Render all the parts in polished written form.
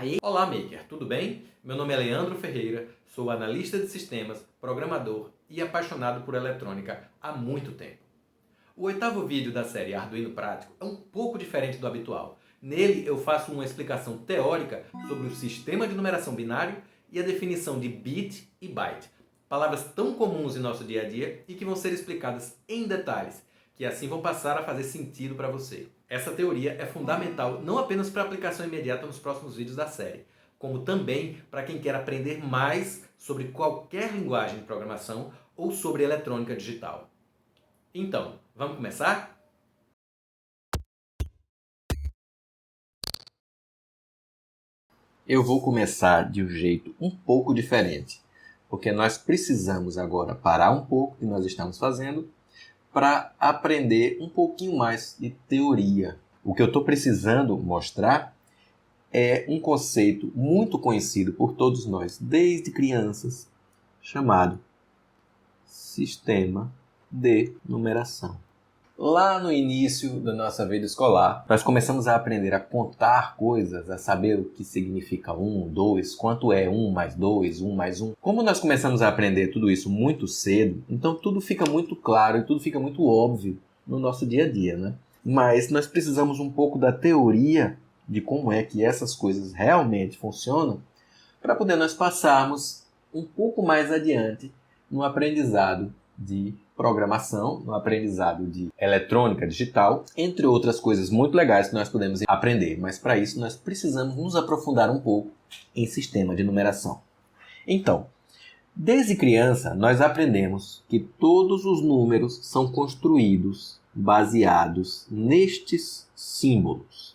Aê! Olá, Maker, tudo bem? Meu nome é Leandro Ferreira, sou analista de sistemas, programador e apaixonado por eletrônica há muito tempo. O 8º vídeo da série Arduino Prático é um pouco diferente do habitual. Nele eu faço uma explicação teórica sobre o sistema de numeração binário e a definição de bit e byte, palavras tão comuns em nosso dia a dia e que vão ser explicadas em detalhes, que assim vão passar a fazer sentido para você. Essa teoria é fundamental não apenas para aplicação imediata nos próximos vídeos da série, como também para quem quer aprender mais sobre qualquer linguagem de programação ou sobre eletrônica digital. Então, vamos começar? Eu vou começar de um jeito um pouco diferente, porque nós precisamos agora parar um pouco o que nós estamos fazendo para aprender um pouquinho mais de teoria. O que eu estou precisando mostrar é um conceito muito conhecido por todos nós desde crianças, chamado sistema de numeração. Lá no início da nossa vida escolar, nós começamos a aprender a contar coisas, a saber o que significa 1, 2, quanto é 1 mais 2, 1 mais 1. Como nós começamos a aprender tudo isso muito cedo, então tudo fica muito claro e tudo fica muito óbvio no nosso dia a dia, né? Mas nós precisamos um pouco da teoria de como é que essas coisas realmente funcionam para poder nós passarmos um pouco mais adiante no aprendizado de programação, no aprendizado de eletrônica digital, entre outras coisas muito legais que nós podemos aprender. Mas para isso nós precisamos nos aprofundar um pouco em sistema de numeração. Então, desde criança nós aprendemos que todos os números são construídos baseados nestes símbolos: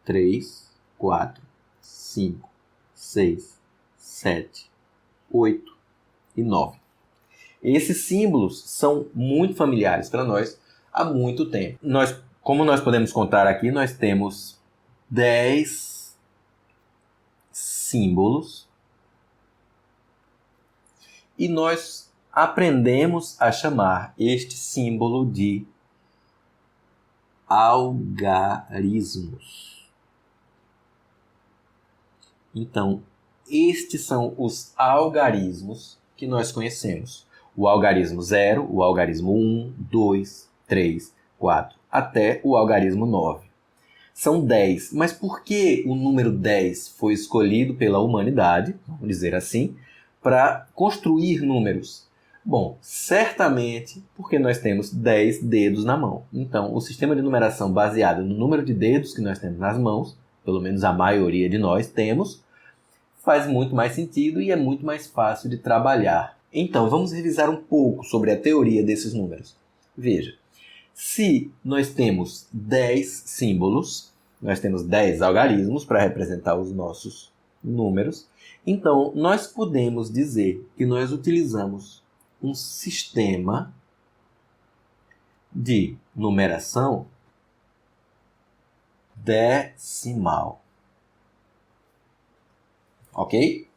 3, 4, 5, 6, 7, 8 e 9. Esses símbolos são muito familiares para nós há muito tempo. Como nós podemos contar aqui, nós temos 10 símbolos e nós aprendemos a chamar este símbolo de algarismos. Então, estes são os algarismos que nós conhecemos. O algarismo 0, o algarismo 1, 2, 3, 4, até o algarismo 9. São 10, mas por que o número 10 foi escolhido pela humanidade, vamos dizer assim, para construir números? Bom, certamente porque nós temos 10 dedos na mão. Então, o sistema de numeração baseado no número de dedos que nós temos nas mãos, pelo menos a maioria de nós temos, faz muito mais sentido e é muito mais fácil de trabalhar. Então, vamos revisar um pouco sobre a teoria desses números. Veja, se nós temos 10 símbolos, nós temos 10 algarismos para representar os nossos números, então nós podemos dizer que nós utilizamos um sistema de numeração decimal. Ok?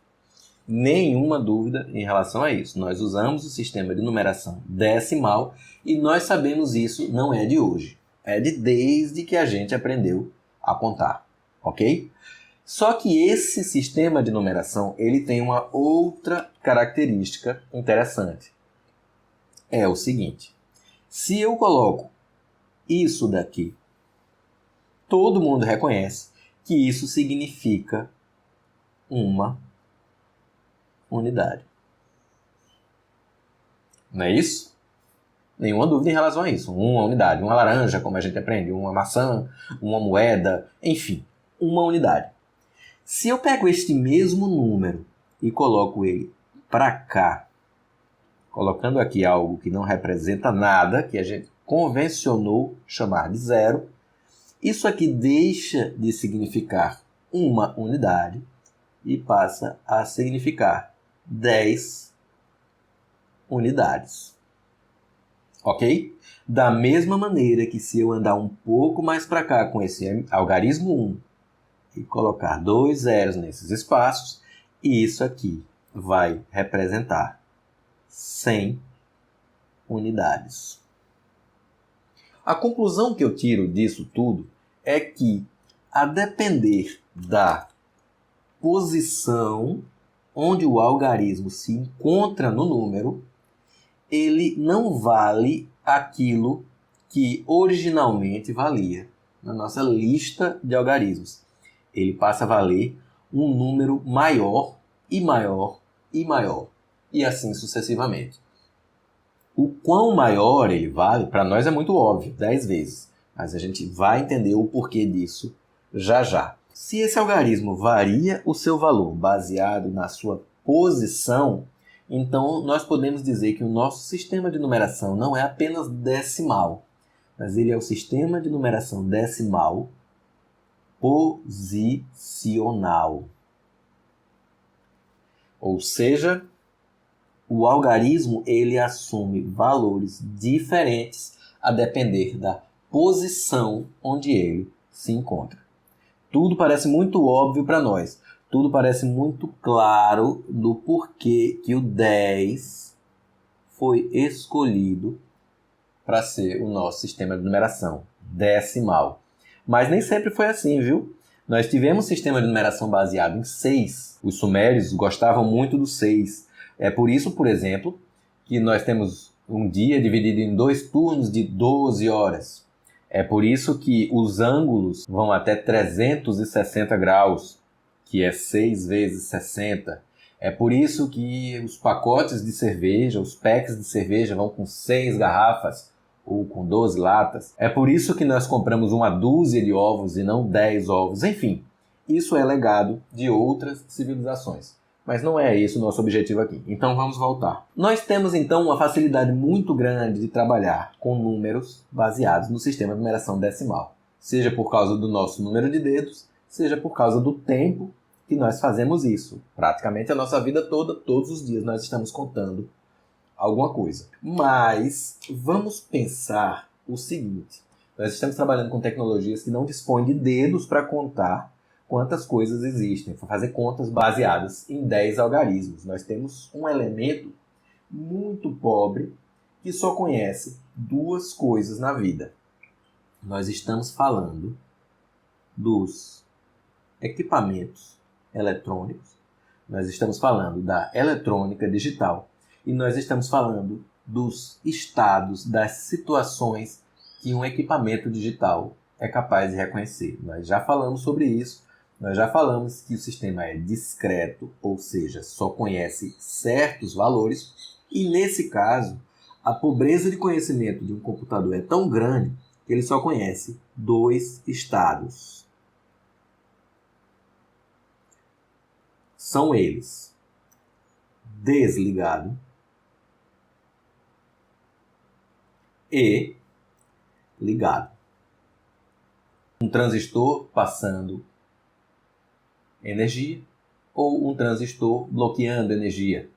Nenhuma dúvida em relação a isso. Nós usamos o sistema de numeração decimal e nós sabemos isso não é de hoje. É desde que a gente aprendeu a contar. Ok? Só que esse sistema de numeração ele tem uma outra característica interessante. É o seguinte. Se eu coloco isso daqui, todo mundo reconhece que isso significa uma unidade. Não é isso? Nenhuma dúvida em relação a isso. Uma unidade, uma laranja, como a gente aprende, uma maçã, uma moeda, enfim, uma unidade. Se eu pego este mesmo número e coloco ele para cá, colocando aqui algo que não representa nada, que a gente convencionou chamar de zero, isso aqui deixa de significar uma unidade e passa a significar 10 unidades. Ok? Da mesma maneira que se eu andar um pouco mais para cá com esse algarismo 1 e colocar 2 zeros nesses espaços, isso aqui vai representar 100 unidades. A conclusão que eu tiro disso tudo é que, a depender da posição onde o algarismo se encontra no número, ele não vale aquilo que originalmente valia na nossa lista de algarismos. Ele passa a valer um número maior e maior e maior, e assim sucessivamente. O quão maior ele vale, para nós é muito óbvio, 10 vezes, mas a gente vai entender o porquê disso já já. Se esse algarismo varia o seu valor baseado na sua posição, então nós podemos dizer que o nosso sistema de numeração não é apenas decimal, mas ele é o sistema de numeração decimal posicional. Ou seja, o algarismo ele assume valores diferentes a depender da posição onde ele se encontra. Tudo parece muito óbvio para nós. Tudo parece muito claro do porquê que o 10 foi escolhido para ser o nosso sistema de numeração decimal. Mas nem sempre foi assim, viu? Nós tivemos um sistema de numeração baseado em 6. Os sumérios gostavam muito do 6. É por isso, por exemplo, que nós temos um dia dividido em 2 turnos de 12 horas. É por isso que os ângulos vão até 360 graus, que é 6 vezes 60. É por isso que os pacotes de cerveja, os packs de cerveja vão com 6 garrafas ou com 12 latas. É por isso que nós compramos uma dúzia de ovos e não 10 ovos. Enfim, isso é legado de outras civilizações. Mas não é esse o nosso objetivo aqui. Então vamos voltar. Nós temos então uma facilidade muito grande de trabalhar com números baseados no sistema de numeração decimal. Seja por causa do nosso número de dedos, seja por causa do tempo que nós fazemos isso. Praticamente a nossa vida toda, todos os dias nós estamos contando alguma coisa. Mas vamos pensar o seguinte. Nós estamos trabalhando com tecnologias que não dispõem de dedos para contar quantas coisas existem, para fazer contas baseadas em 10 algarismos. Nós temos um elemento muito pobre que só conhece 2 coisas na vida. Nós estamos falando dos equipamentos eletrônicos, nós estamos falando da eletrônica digital e nós estamos falando dos estados, das situações que um equipamento digital é capaz de reconhecer. Nós já falamos sobre isso. Nós já falamos que o sistema é discreto, ou seja, só conhece certos valores, e nesse caso, a pobreza de conhecimento de um computador é tão grande que ele só conhece 2 estados. São eles: desligado e ligado. Um transistor passando energia ou um transistor bloqueando energia.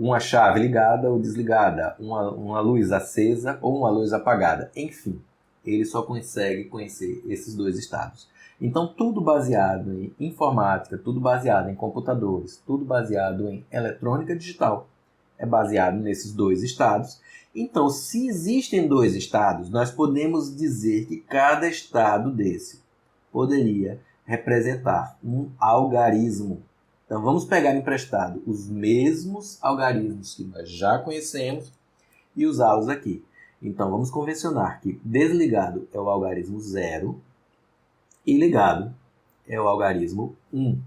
Uma chave ligada ou desligada, uma luz acesa ou uma luz apagada. Enfim, ele só consegue conhecer esses 2 estados. Então, tudo baseado em informática, tudo baseado em computadores, tudo baseado em eletrônica digital, é baseado nesses 2 estados. Então, se existem 2 estados, nós podemos dizer que cada estado desse poderia representar um algarismo. Então, vamos pegar emprestado os mesmos algarismos que nós já conhecemos e usá-los aqui. Então, vamos convencionar que desligado é o algarismo 0 e ligado é o algarismo 1.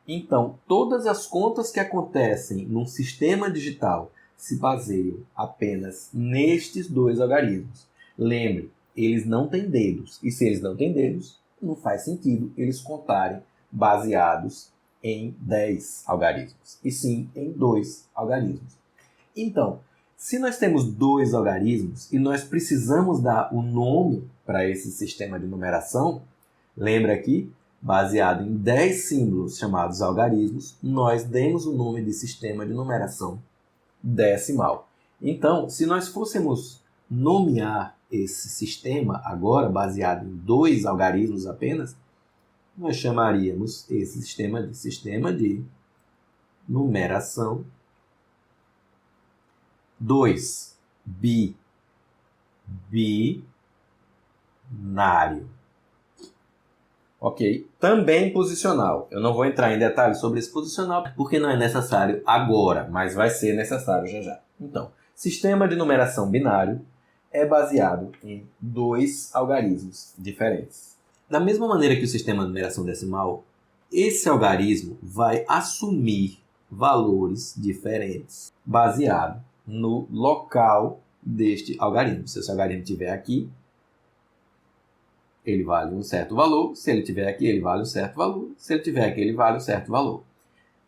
Então, todas as contas que acontecem num sistema digital se baseiam apenas nestes 2 algarismos. Lembre, eles não têm dedos. E se eles não têm dedos, não faz sentido eles contarem baseados em 10 algarismos, e sim em 2 algarismos. Então, se nós temos 2 algarismos e nós precisamos dar o nome para esse sistema de numeração, lembra aqui, baseado em 10 símbolos chamados algarismos, nós demos o nome de sistema de numeração decimal. Então, se nós fôssemos nomear esse sistema agora baseado em 2 algarismos apenas, nós chamaríamos esse sistema de numeração 2, binário. Ok? Também posicional. Eu não vou entrar em detalhes sobre esse posicional, porque não é necessário agora, mas vai ser necessário já já. Então, sistema de numeração binário é baseado em dois algarismos diferentes. Da mesma maneira que o sistema de numeração decimal, esse algarismo vai assumir valores diferentes baseado no local deste algarismo. Se esse algarismo estiver aqui, ele vale um certo valor. Se ele estiver aqui, ele vale um certo valor. Se ele estiver aqui, ele vale um certo valor.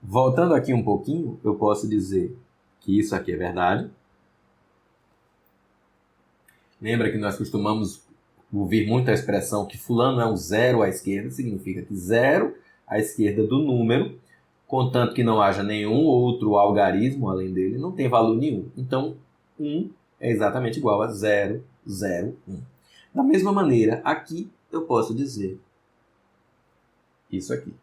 Voltando aqui um pouquinho, eu posso dizer que isso aqui é verdade. Lembra que nós costumamos ouvir muito a expressão que fulano é um zero à esquerda, significa que zero à esquerda do número, contanto que não haja nenhum outro algarismo além dele, não tem valor nenhum. Então, 1 é exatamente igual a 0, 0, 1. Da mesma maneira, aqui eu posso dizer isso aqui.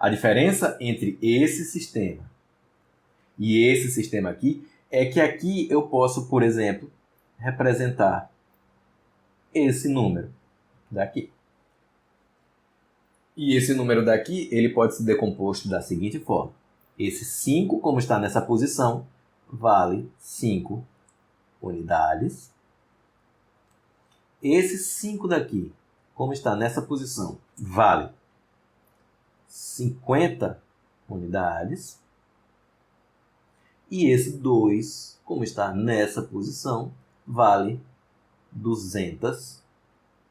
A diferença entre esse sistema e esse sistema aqui é que aqui eu posso, por exemplo, representar esse número daqui. E esse número daqui, ele pode ser decomposto da seguinte forma. Esse 5, como está nessa posição, vale 5 unidades. Esse 5 daqui, como está nessa posição, vale 50 unidades. E esse 2, como está nessa posição, vale 200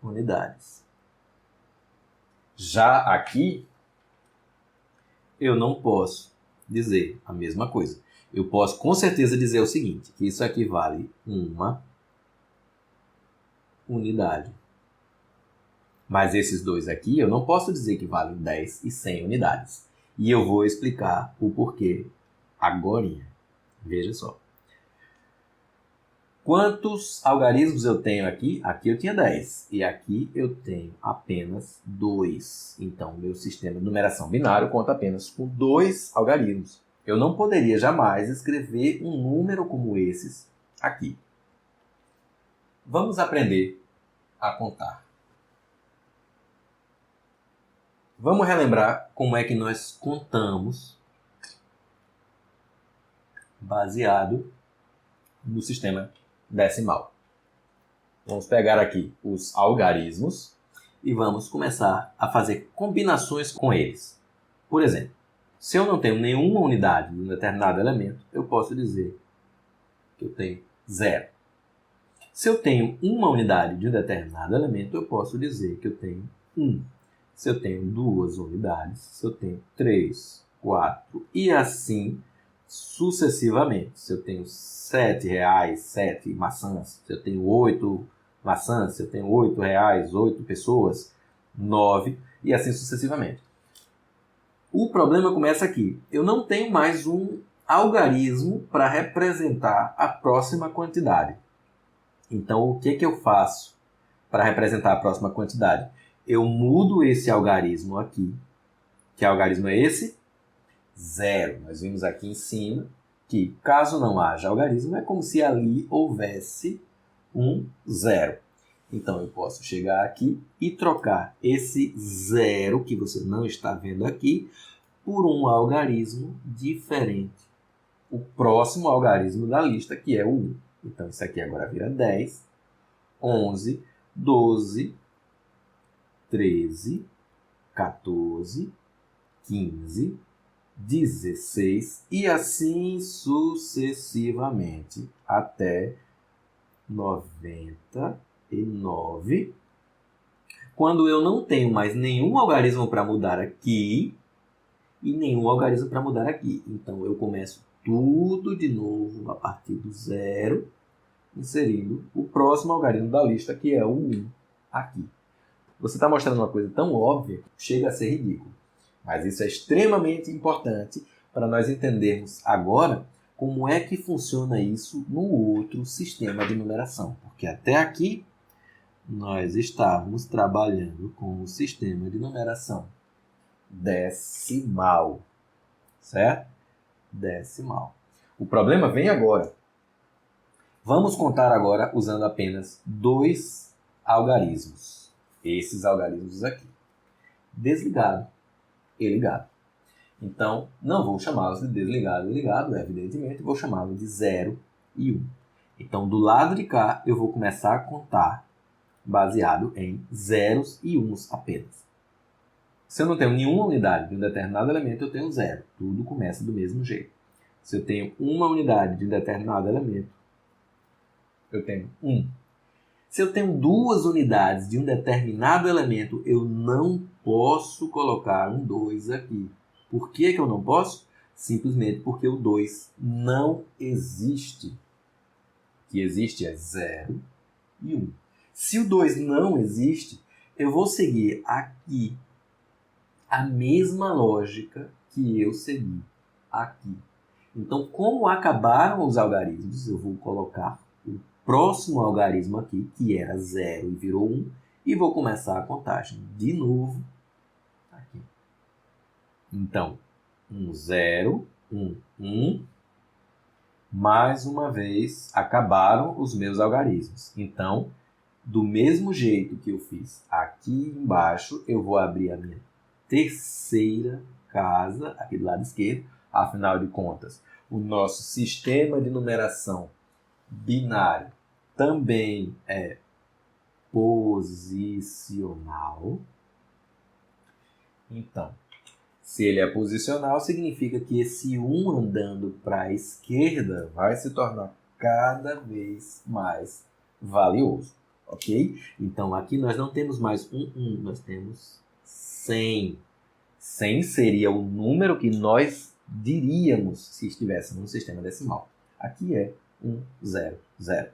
unidades. Já aqui, eu não posso dizer a mesma coisa. Eu posso com certeza dizer o seguinte, que isso aqui vale 1 unidade. Mas esses dois aqui, eu não posso dizer que valem 10 e 100 unidades. E eu vou explicar o porquê agorinha. Veja só. Quantos algarismos eu tenho aqui? Aqui eu tinha 10. E aqui eu tenho apenas 2. Então, meu sistema de numeração binário conta apenas com 2 algarismos. Eu não poderia jamais escrever um número como esses aqui. Vamos aprender a contar. Vamos relembrar como é que nós contamos baseado no sistema decimal. Vamos pegar aqui os algarismos e vamos começar a fazer combinações com eles. Por exemplo, se eu não tenho nenhuma unidade de um determinado elemento, eu posso dizer que eu tenho 0. Se eu tenho uma unidade de um determinado elemento, eu posso dizer que eu tenho 1. Se eu tenho 2 unidades, se eu tenho 3, 4 e assim sucessivamente. Se eu tenho 7 reais, 7 maçãs, se eu tenho 8 maçãs, se eu tenho 8 reais, 8 pessoas, 9 e assim sucessivamente. O problema começa aqui. Eu não tenho mais um algarismo para representar a próxima quantidade. Então, o que eu faço para representar a próxima quantidade? Eu mudo esse algarismo aqui. Que algarismo é esse? 0. Nós vimos aqui em cima que, caso não haja algarismo, é como se ali houvesse um 0. Então, eu posso chegar aqui e trocar esse 0, que você não está vendo aqui, por um algarismo diferente. O próximo algarismo da lista, que é o 1. Então, isso aqui agora vira 10, 11, 12, 13, 14, 15, 16 e assim sucessivamente até 99, quando eu não tenho mais nenhum algarismo para mudar aqui e nenhum algarismo para mudar aqui. Então, eu começo tudo de novo a partir do 0, inserindo o próximo algarismo da lista, que é o 1 aqui. Você está mostrando uma coisa tão óbvia, chega a ser ridículo. Mas isso é extremamente importante para nós entendermos agora como é que funciona isso no outro sistema de numeração. Porque até aqui nós estávamos trabalhando com o sistema de numeração decimal, certo? Decimal. O problema vem agora. Vamos contar agora usando apenas 2 algarismos. Esses algarismos aqui. desligado e ligado. Então, não vou chamá-los de desligado e ligado, evidentemente, vou chamá-los de 0 e 1. Então, do lado de cá, eu vou começar a contar baseado em zeros e uns apenas. Se eu não tenho nenhuma unidade de um determinado elemento, eu tenho 0. Tudo começa do mesmo jeito. Se eu tenho uma unidade de um determinado elemento, eu tenho 1. Se eu tenho 2 unidades de um determinado elemento, eu não posso colocar um 2 aqui. Por que eu não posso? Simplesmente porque o 2 não existe. O que existe é 0 e 1. Se o 2 não existe, eu vou seguir aqui a mesma lógica que eu segui aqui. Então, como acabaram os algarismos, eu vou colocar o próximo algarismo aqui, que era 0 e virou 1, e vou começar a contagem de novo aqui. Então, 1, 0, 1, 1. Mais uma vez, acabaram os meus algarismos. Então, do mesmo jeito que eu fiz aqui embaixo, eu vou abrir a minha terceira casa, aqui do lado esquerdo. Afinal de contas, o nosso sistema de numeração binário também é posicional. Então, se ele é posicional, significa que esse 1 andando para a esquerda vai se tornar cada vez mais valioso, ok? Então, aqui nós não temos mais 1, nós temos 100. 100 seria o número que nós diríamos se estivéssemos no sistema decimal. Aqui é 1, 0, 0.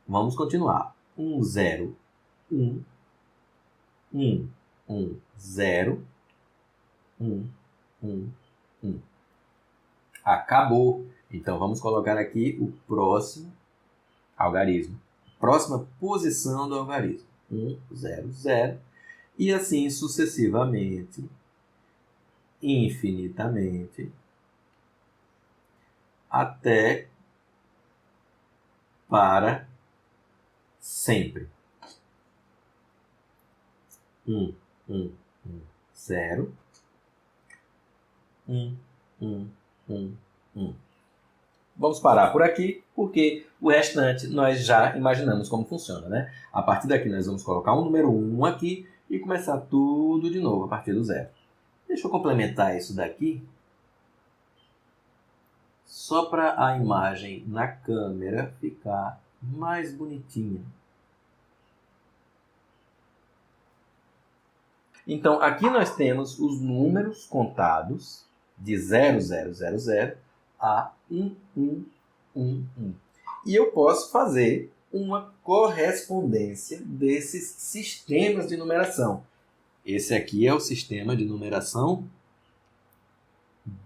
Vamos continuar. 1, 0, 1, 1, 1, 0, 1, 1, 1. Acabou. Então, vamos colocar aqui o próximo algarismo. Próxima posição do algarismo. 1, 0, 0. E assim sucessivamente, infinitamente, até para sempre. 1, 1, 1, 0. 1, 1, 1, 1. Vamos parar por aqui, porque o restante nós já imaginamos como funciona, né? A partir daqui nós vamos colocar um número 1 aqui e começar tudo de novo a partir do 0. Deixa eu complementar isso daqui, só para a imagem na câmera ficar mais bonitinha. Então, aqui nós temos os números contados de 0, 0, 0, 0 a 1, 1, 1, 1. E eu posso fazer uma correspondência desses sistemas de numeração. Esse aqui é o sistema de numeração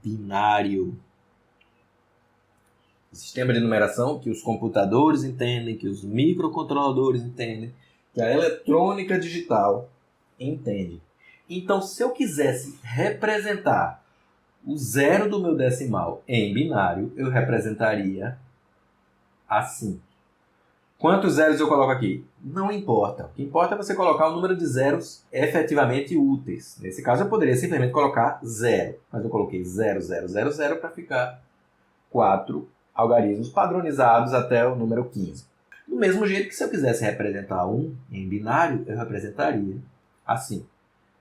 binário. O sistema de numeração que os computadores entendem, que os microcontroladores entendem, que a eletrônica digital entende. Então, se eu quisesse representar o 0 do meu decimal em binário, eu representaria assim. Quantos zeros eu coloco aqui? Não importa. O que importa é você colocar o número de zeros efetivamente úteis. Nesse caso, eu poderia simplesmente colocar 0. Mas eu coloquei 0, 0, 0, 0 para ficar 4 algarismos padronizados até o número 15. Do mesmo jeito que se eu quisesse representar 1 em binário, eu representaria assim.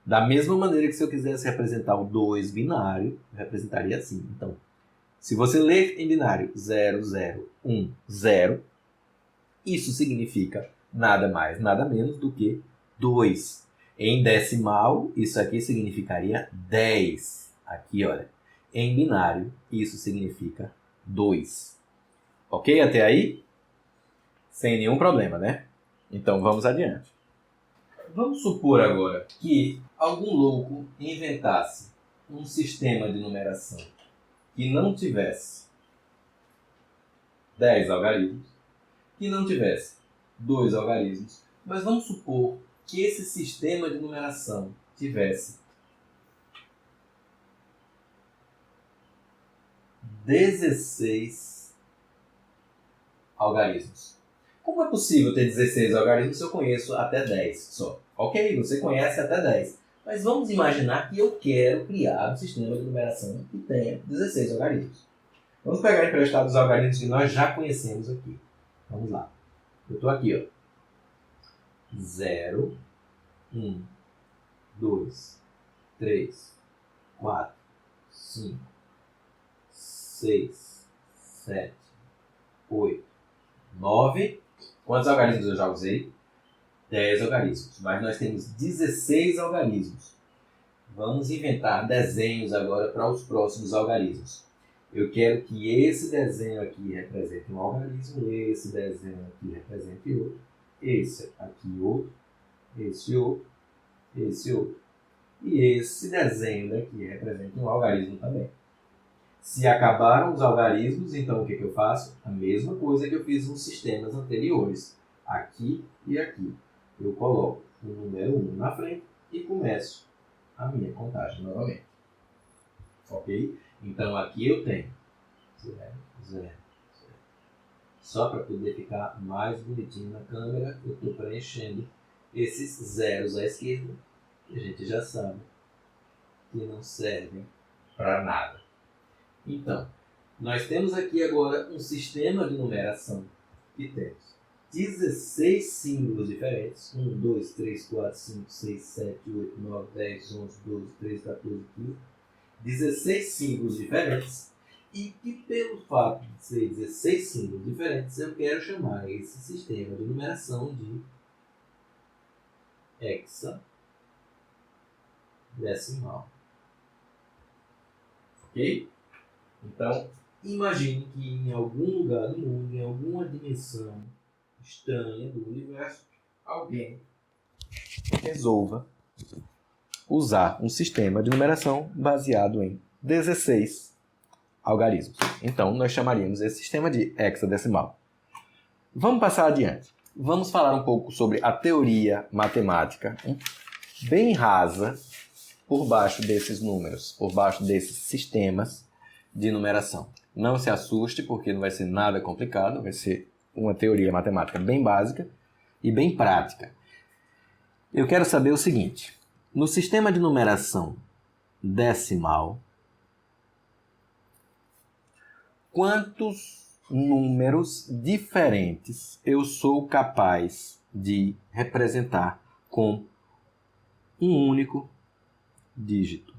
Da mesma maneira que se eu quisesse representar o 2 binário, eu representaria assim. Então, se você ler em binário 0, 0, 1, 0, isso significa nada mais, nada menos do que 2. Em decimal, isso aqui significaria 10. Aqui, olha. Em binário, isso significa 2. Ok até aí? Sem nenhum problema, né? Então, vamos adiante. Vamos supor agora que algum louco inventasse um sistema de numeração que não tivesse 10 algarismos, que não tivesse 2 algarismos, mas vamos supor que esse sistema de numeração tivesse 16 algarismos. Como é possível ter 16 algarismos se eu conheço até 10 só? Ok, você conhece até 10. Mas vamos imaginar que eu quero criar um sistema de numeração que tenha 16 algarismos. Vamos pegar emprestado os algarismos que nós já conhecemos aqui. Vamos lá. Eu estou aqui, ó. 0, 1, 2, 3, 4, 5, 6, 7, 8, 9. Quantos algarismos eu já usei? 10 algarismos. Mas nós temos 16 algarismos. Vamos inventar desenhos agora para os próximos algarismos. Eu quero que esse desenho aqui represente um algarismo, esse desenho aqui represente outro, esse aqui outro, esse outro, esse outro. E esse desenho daqui representa um algarismo também. Se acabaram os algarismos, então o que eu faço? A mesma coisa que eu fiz nos sistemas anteriores. Aqui e aqui. Eu coloco o número 1 na frente e começo a minha contagem novamente. Ok? Então aqui eu tenho 0, 0, 0. Só para poder ficar mais bonitinho na câmera, eu estou preenchendo esses zeros à esquerda, que a gente já sabe que não servem para nada. Então, nós temos aqui agora um sistema de numeração que temos 16 símbolos diferentes. 1, 2, 3, 4, 5, 6, 7, 8, 9, 10, 11, 12, 13, 14, 15. 16 símbolos diferentes. E que pelo fato de ser 16 símbolos diferentes, eu quero chamar esse sistema de numeração de hexadecimal. Ok? Então, imagine que em algum lugar do mundo, em alguma dimensão estranha do universo, alguém resolva usar um sistema de numeração baseado em 16 algarismos. Então, nós chamaríamos esse sistema de hexadecimal. Vamos passar adiante. Vamos falar um pouco sobre a teoria matemática, bem rasa, por baixo desses números, por baixo desses sistemas de numeração. Não se assuste, porque não vai ser nada complicado, vai ser uma teoria matemática bem básica e bem prática. Eu quero saber o seguinte: no sistema de numeração decimal, quantos números diferentes eu sou capaz de representar com um único dígito?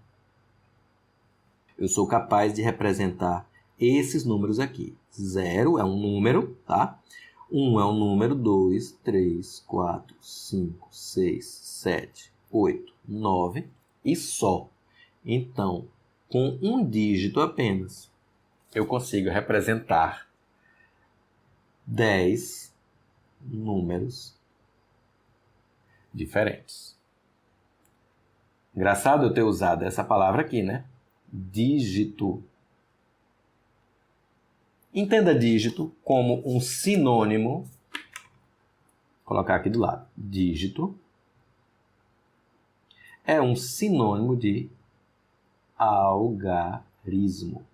Eu sou capaz de representar esses números aqui. 0 é um número, tá? 1 é um número, 2, 3, 4, 5, 6, 7, 8, 9 e só. Então, com um dígito apenas, eu consigo representar 10 números diferentes. Engraçado eu ter usado essa palavra aqui, né? Dígito. Entenda dígito como um sinônimo. Vou colocar aqui do lado. Dígito é um sinônimo de algarismo.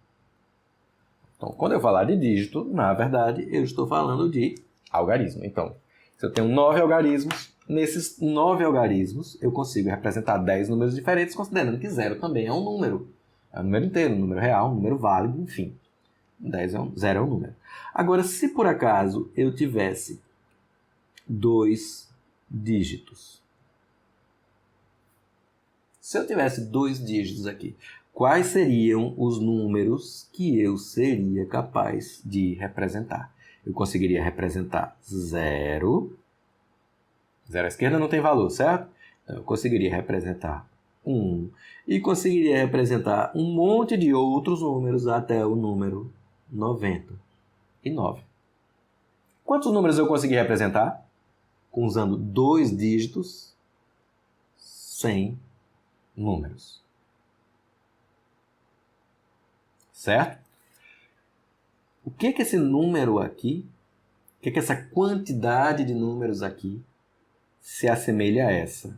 Então, quando eu falar de dígito, na verdade, eu estou falando de algarismo. Então, se eu tenho 9 algarismos, nesses 9 algarismos, eu consigo representar 10 números diferentes, considerando que 0 também é um número. É um número inteiro, um número real, um número válido, enfim. 0 é um número. Agora, se por acaso eu tivesse 2 dígitos. Se eu tivesse 2 dígitos aqui, quais seriam os números que eu seria capaz de representar? Eu conseguiria representar 0. 0 à esquerda não tem valor, certo? Então, eu conseguiria representar 1. E conseguiria representar um monte de outros números até o número 99. Quantos números eu consegui representar? Usando 2 dígitos, 100 números. Certo? O que é esse número aqui, o que é essa quantidade de números aqui se assemelha a essa?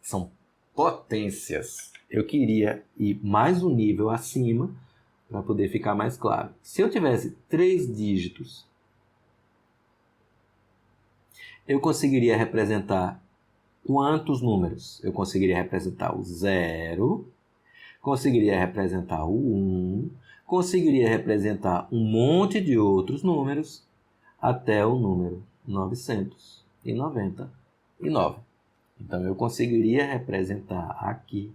São potências. Eu queria ir mais um nível acima para poder ficar mais claro. Se eu tivesse 3 dígitos, eu conseguiria representar quantos números? Eu conseguiria representar o 0, conseguiria representar o 1, conseguiria representar um monte de outros números até o número 999. Então, eu conseguiria representar aqui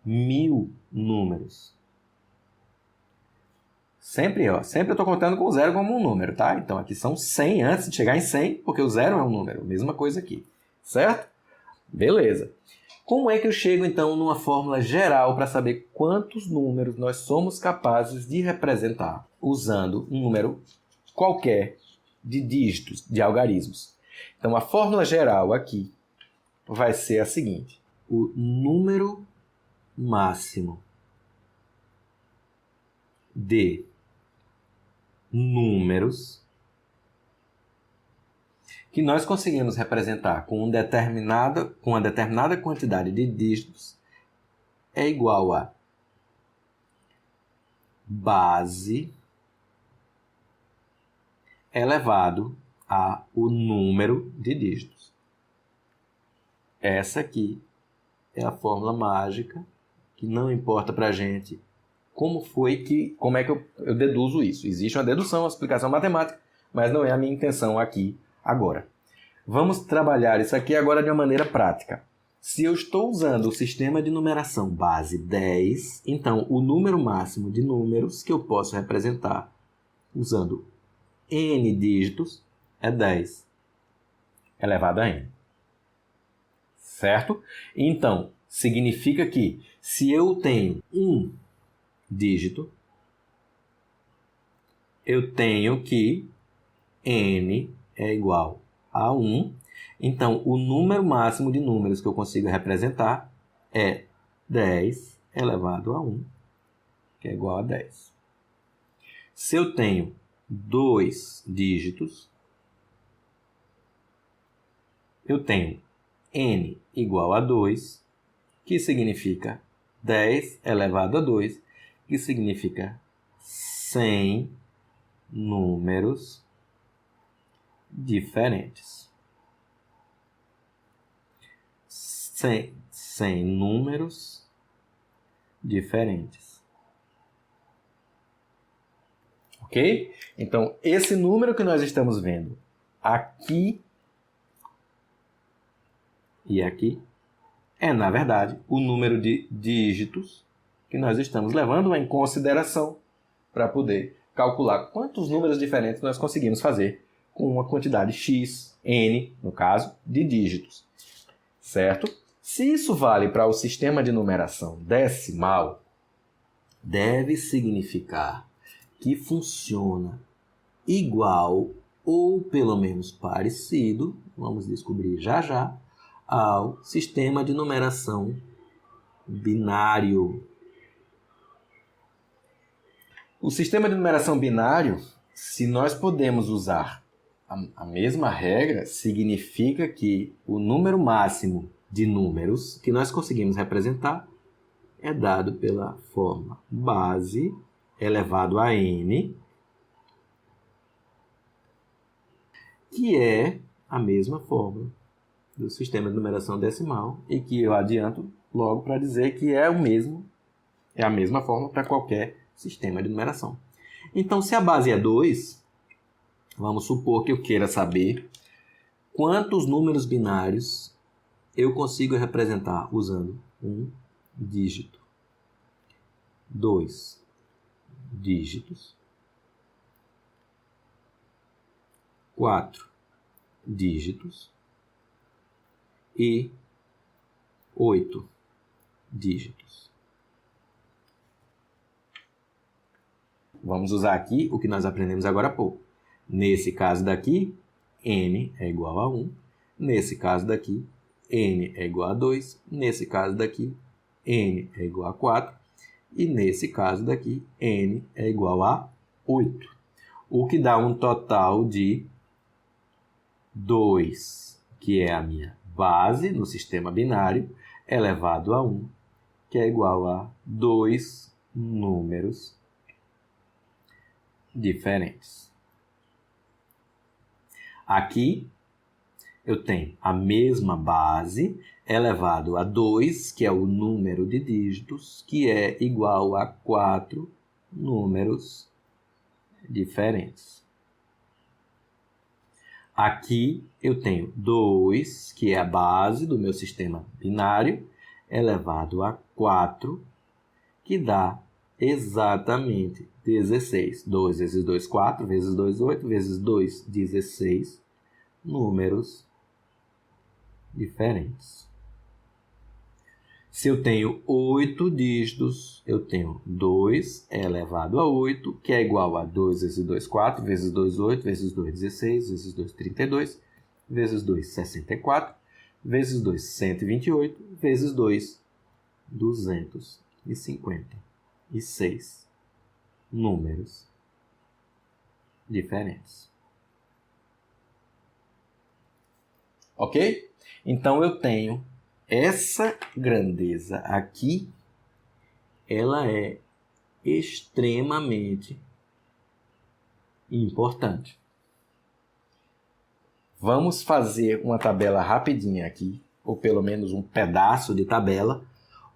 1000 números. Sempre eu estou contando com o 0 como um número, tá? Então, aqui são 100 antes de chegar em 100, porque o 0 é um número. Mesma coisa aqui, certo? Beleza. Como é que eu chego, então, numa fórmula geral para saber quantos números nós somos capazes de representar usando um número qualquer de dígitos, de algarismos? Então, a fórmula geral aqui vai ser a seguinte. O número máximo de números que nós conseguimos representar com uma determinada quantidade de dígitos é igual a base elevado a o número de dígitos. Essa aqui é a fórmula mágica que não importa para a gente como é que eu deduzo isso. Existe uma dedução, uma explicação matemática, mas não é a minha intenção aqui agora. Vamos trabalhar isso aqui agora de uma maneira prática. Se eu estou usando o sistema de numeração base 10, então o número máximo de números que eu posso representar usando n dígitos é 10 elevado a n. Certo? Então, significa que se eu tenho um dígito, eu tenho que n é igual a 1. Então, o número máximo de números que eu consigo representar é 10 elevado a 1, que é igual a 10. Se eu tenho dois dígitos, eu tenho n igual a 2, que significa 10 elevado a 2, que significa 100 números diferentes. 100 números diferentes. Ok? Então, esse número que nós estamos vendo aqui e aqui é, na verdade, o número de dígitos que nós estamos levando em consideração para poder calcular quantos números diferentes nós conseguimos fazer com uma quantidade x, n, no caso, de dígitos. Certo? Se isso vale para o sistema de numeração decimal, deve significar que funciona igual ou pelo menos parecido, vamos descobrir já já, ao sistema de numeração binário. O sistema de numeração binário, se nós podemos usar a mesma regra, significa que o número máximo de números que nós conseguimos representar é dado pela forma base elevado a n, que é a mesma fórmula do sistema de numeração decimal e que eu adianto logo para dizer que é a mesma fórmula para qualquer sistema de numeração. Então, se a base é 2, vamos supor que eu queira saber quantos números binários eu consigo representar usando um dígito, 2 dígitos, 4 dígitos e 8 dígitos. Vamos usar aqui o que nós aprendemos agora há pouco. Nesse caso daqui, n é igual a 1. Nesse caso daqui, n é igual a 2. Nesse caso daqui, n é igual a 4. E nesse caso daqui, n é igual a 8. O que dá um total de 2, que é a minha base no sistema binário, elevado a 1, que é igual a 2 números diferentes. Aqui, eu tenho a mesma base elevado a 2, que é o número de dígitos, que é igual a 4 números diferentes. Aqui eu tenho 2, que é a base do meu sistema binário, elevado a 4, que dá exatamente 16. 2 vezes 2, 4, vezes 2, 8, vezes 2, 16 números diferentes. Se eu tenho 8 dígitos, eu tenho 2 elevado a 8, que é igual a 2 vezes 2, 4, vezes 2, 8, vezes 2, 16, vezes 2, 32, vezes 2, 64, vezes 2, 128, vezes 2, 256 números diferentes. Ok? Então, eu tenho essa grandeza aqui, ela é extremamente importante. Vamos fazer uma tabela rapidinha aqui, ou pelo menos um pedaço de tabela,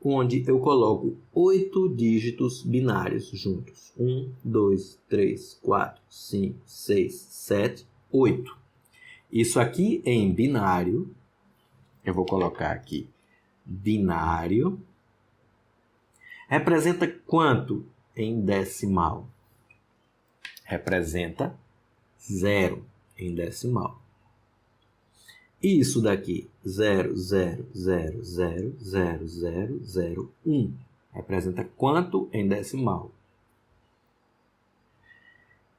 onde eu coloco 8 dígitos binários juntos. 1, 2, 3, 4, 5, 6, 7, 8. Isso aqui em binário, eu vou colocar aqui, binário, representa quanto em decimal? Representa 0 em decimal. Isso daqui, 0, 0, 0, 0, 0, 0, 0, 1, representa quanto em decimal?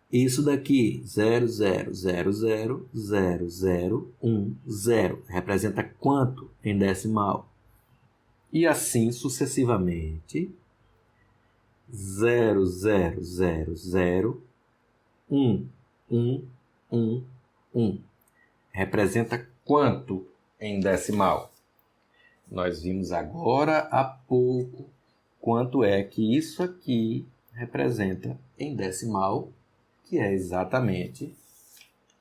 Isso daqui, 0, 0, 0, 0, 0, 0, 1, 0, representa quanto em decimal? E assim sucessivamente, 0, 0, 0, 0, 1, 1, 1, 1, representa quanto em decimal? Nós vimos agora há pouco quanto é que isso aqui representa em decimal, que é exatamente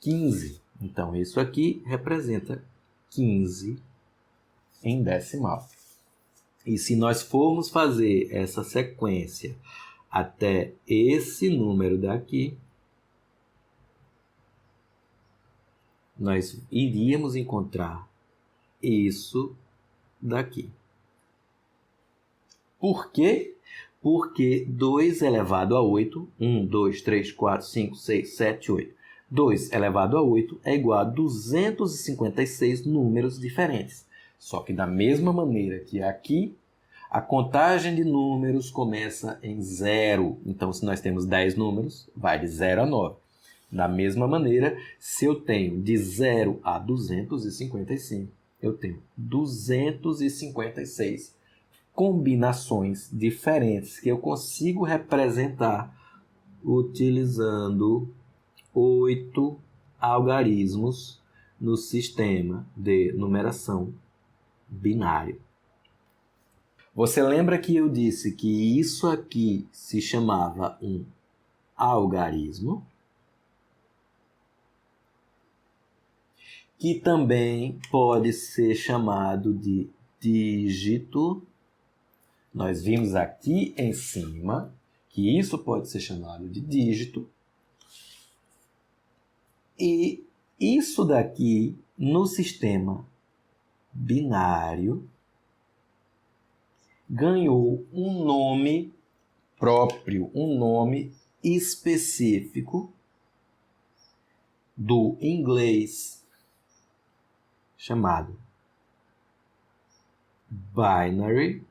15. Então, isso aqui representa 15 em decimal. E se nós formos fazer essa sequência até esse número daqui, nós iríamos encontrar isso daqui. Por quê? Porque 2 elevado a 8, 1, 2, 3, 4, 5, 6, 7, 8. 2 elevado a 8 é igual a 256 números diferentes. Só que da mesma maneira que aqui, a contagem de números começa em 0. Então, se nós temos 10 números, vai de 0 a 9. Da mesma maneira, se eu tenho de 0 a 255, eu tenho 256 combinações diferentes que eu consigo representar utilizando 8 algarismos no sistema de numeração binário. Você lembra que eu disse que isso aqui se chamava um algarismo? Que também pode ser chamado de dígito. Nós vimos aqui em cima que isso pode ser chamado de dígito. E isso daqui, no sistema binário, ganhou um nome próprio, um nome específico do inglês chamado binary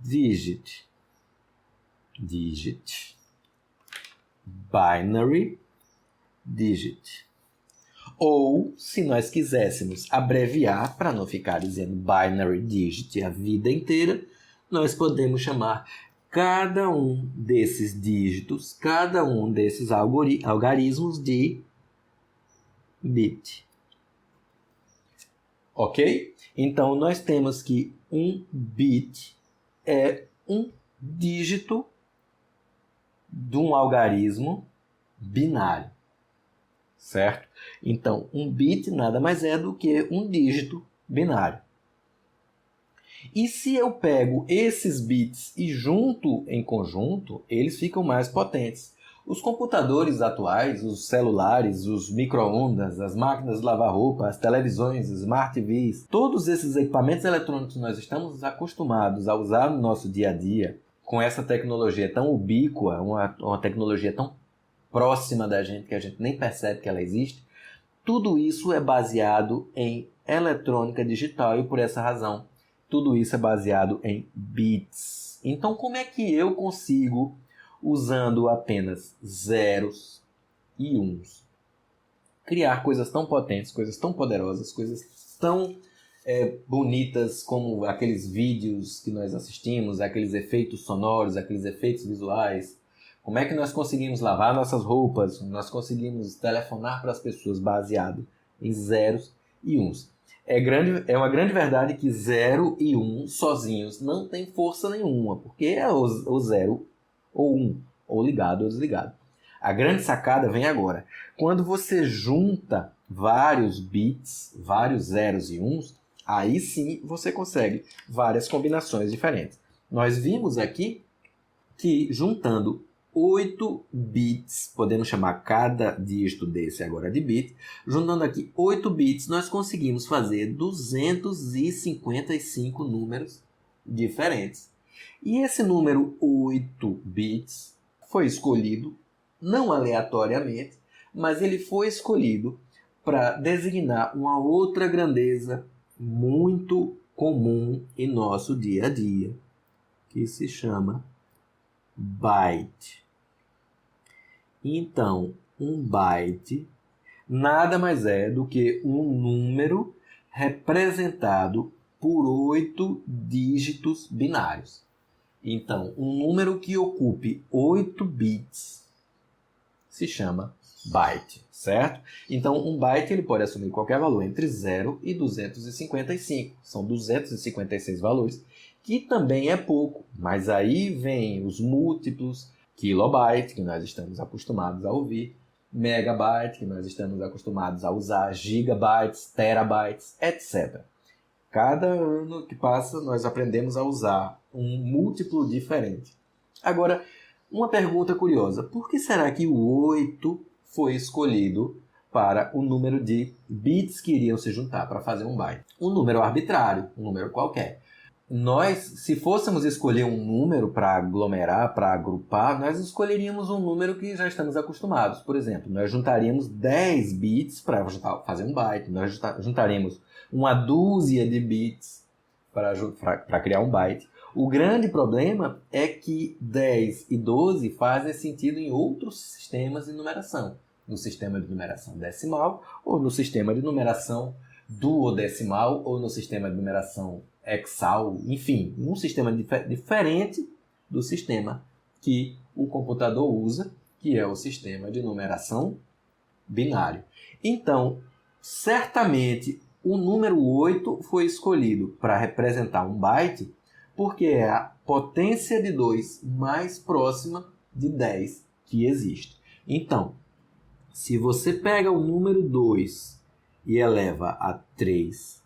digit. Binary digit. Ou, se nós quiséssemos abreviar, para não ficar dizendo binary digit a vida inteira, nós podemos chamar cada um desses dígitos, cada um desses algarismos de bit. Ok? Então, nós temos que um bit é um dígito de um algarismo binário, certo? Então, um bit nada mais é do que um dígito binário. E se eu pego esses bits e junto em conjunto, eles ficam mais potentes. Os computadores atuais, os celulares, os micro-ondas, as máquinas de lavar roupa, as televisões, as smart TVs, todos esses equipamentos eletrônicos que nós estamos acostumados a usar no nosso dia a dia, com essa tecnologia tão ubíqua, uma tecnologia tão próxima da gente que a gente nem percebe que ela existe, tudo isso é baseado em eletrônica digital e por essa razão, tudo isso é baseado em bits. Então, como é que eu consigo, usando apenas zeros e uns, criar coisas tão potentes, coisas tão poderosas, coisas tão bonitas como aqueles vídeos que nós assistimos, aqueles efeitos sonoros, aqueles efeitos visuais? Como é que nós conseguimos lavar nossas roupas? Nós conseguimos telefonar para as pessoas baseado em zeros e uns. É uma grande verdade que 0 e 1 sozinhos não tem força nenhuma, porque é o 0 ou 1, ou ligado ou desligado. A grande sacada vem agora. Quando você junta vários bits, vários zeros e uns, aí sim você consegue várias combinações diferentes. Nós vimos aqui que juntando 8 bits, podemos chamar cada dígito desse agora de bit, juntando aqui 8 bits, nós conseguimos fazer 255 números diferentes. E esse número 8 bits foi escolhido, não aleatoriamente, mas ele foi escolhido para designar uma outra grandeza muito comum em nosso dia a dia, que se chama byte. Então, um byte nada mais é do que um número representado por 8 dígitos binários. Então, um número que ocupe 8 bits se chama byte, certo? Então, um byte ele pode assumir qualquer valor entre 0 e 255. São 256 valores, que também é pouco, mas aí vem os múltiplos, kilobyte, que nós estamos acostumados a ouvir, megabyte, que nós estamos acostumados a usar, gigabytes, terabytes, etc. Cada ano que passa, nós aprendemos a usar um múltiplo diferente. Agora, uma pergunta curiosa. Por que será que o 8 foi escolhido para o número de bits que iriam se juntar para fazer um byte? Um número arbitrário, um número qualquer. Nós, se fôssemos escolher um número para aglomerar, para agrupar, nós escolheríamos um número que já estamos acostumados. Por exemplo, nós juntaríamos 10 bits para fazer um byte, nós juntaríamos uma dúzia de bits para criar um byte. O grande problema é que 10 e 12 fazem sentido em outros sistemas de numeração. No sistema de numeração decimal, ou no sistema de numeração duodecimal, ou no sistema de numeração hexal, enfim, um sistema diferente do sistema que o computador usa, que é o sistema de numeração binário. Então, certamente, o número 8 foi escolhido para representar um byte, porque é a potência de 2 mais próxima de 10 que existe. Então, se você pega o número 2 e eleva a 3,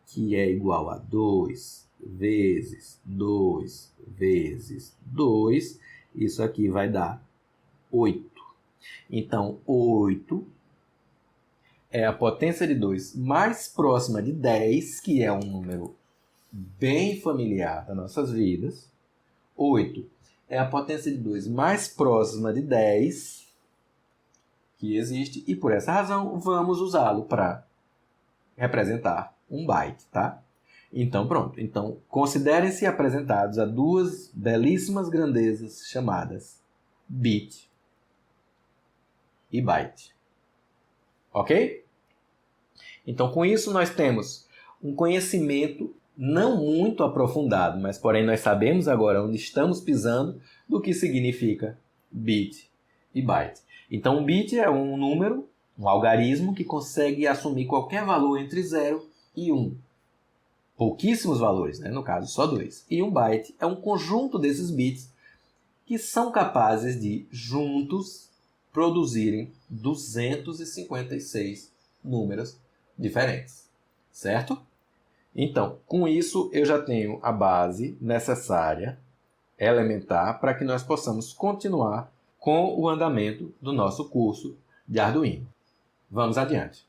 que é igual a 2 vezes 2 vezes 2, isso aqui vai dar 8. Então, 8 é a potência de 2 mais próxima de 10, que é um número bem familiar das nossas vidas. 8 é a potência de 2 mais próxima de 10 que existe, e por essa razão vamos usá-lo para representar um byte, tá? Então, pronto. Então, considerem-se apresentados a duas belíssimas grandezas chamadas bit e byte. Ok? Então, com isso, nós temos um conhecimento não muito aprofundado, mas, porém, nós sabemos agora onde estamos pisando do que significa bit e byte. Então, um bit é um número, um algarismo que consegue assumir qualquer valor entre 0 e 1. Pouquíssimos valores, né? No caso, só 2. E um byte é um conjunto desses bits que são capazes de, juntos, produzirem 256 números diferentes, certo? Então, com isso eu já tenho a base necessária, elementar, para que nós possamos continuar com o andamento do nosso curso de Arduino. Vamos adiante.